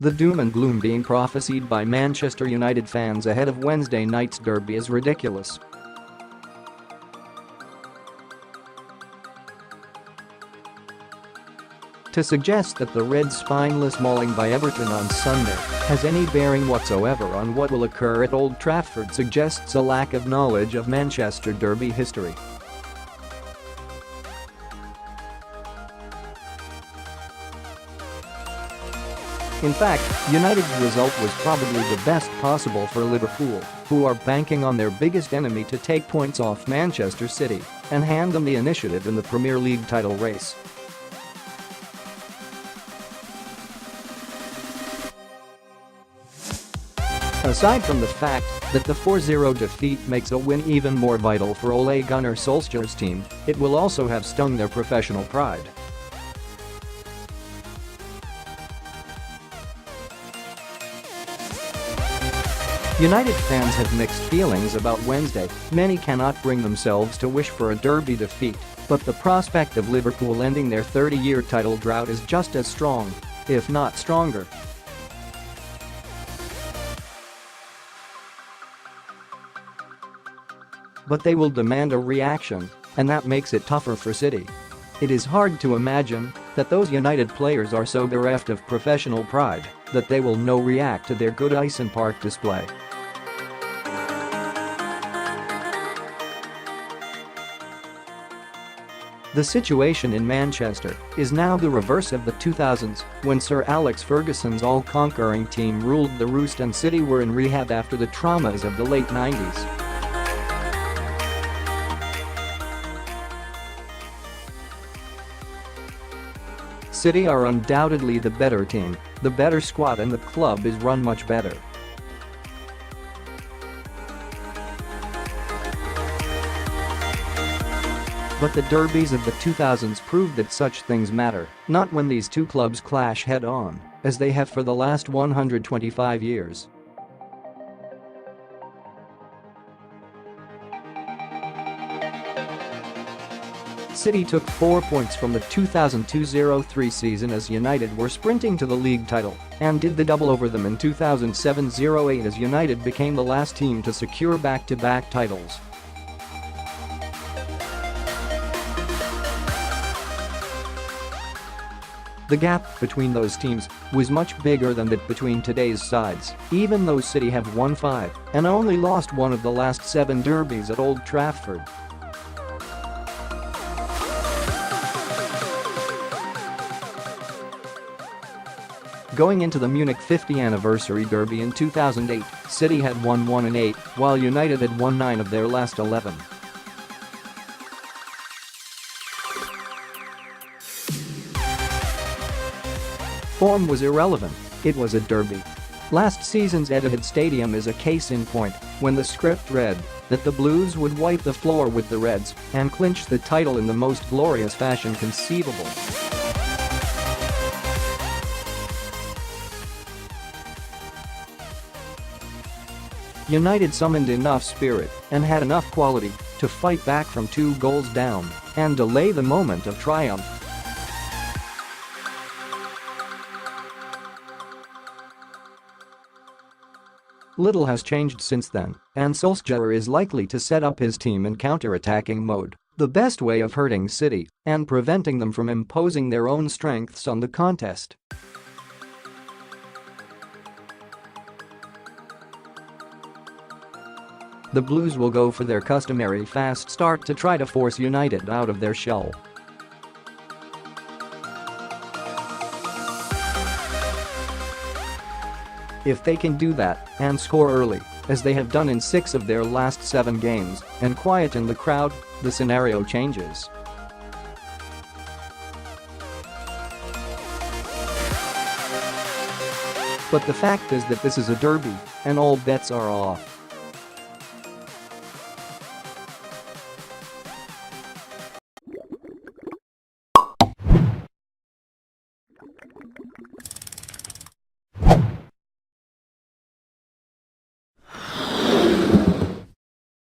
The doom and gloom being prophesied by Manchester United fans ahead of Wednesday night's derby is ridiculous. To suggest that the Reds' spineless mauling by Everton on Sunday has any bearing whatsoever on what will occur at Old Trafford suggests a lack of knowledge of Manchester derby history. In fact, United's result was probably the best possible for Liverpool, who are banking on their biggest enemy to take points off Manchester City and hand them the initiative in the Premier League title race. Aside from the fact that the 4-0 defeat makes a win even more vital for Ole Gunnar Solskjaer's team, it will also have stung their professional pride. United fans have mixed feelings about Wednesday. Many cannot bring themselves to wish for a derby defeat, but the prospect of Liverpool ending their 30-year title drought is just as strong, if not stronger. But they will demand a reaction, and that makes it tougher for City. It is hard to imagine that those United players are so bereft of professional pride that they will no react to their Goodison Park display. The situation in Manchester is now the reverse of the 2000s, when Sir Alex Ferguson's all-conquering team ruled the roost and City were in rehab after the traumas of the late 90s. City are undoubtedly the better team, the better squad, and the club is run much better. But the derbies of the 2000s proved that such things matter, not when these two clubs clash head-on, as they have for the last 125 years. City took 4 points from the 2002-03 season as United were sprinting to the league title, and did the double over them in 2007-08 as United became the last team to secure back-to-back titles. The gap between those teams was much bigger than that between today's sides, even though City have won 5 and only lost one of the last 7 derbies at Old Trafford. Going into the Munich 50th anniversary derby in 2008, City had won 1 and 8, while United had won 9 of their last 11. Form was irrelevant, it was a derby. Last season's Etihad Stadium is a case in point, when the script read that the Blues would wipe the floor with the Reds and clinch the title in the most glorious fashion conceivable. United summoned enough spirit and had enough quality to fight back from 2 goals down and delay the moment of triumph. Little has changed since then, and Solskjaer is likely to set up his team in counter-attacking mode, the best way of hurting City and preventing them from imposing their own strengths on the contest. The Blues will go for their customary fast start to try to force United out of their shell. If they can do that and score early, as they have done in 6 of their last 7 games, and quieten the crowd, the scenario changes. But the fact is that this is a derby, and all bets are off.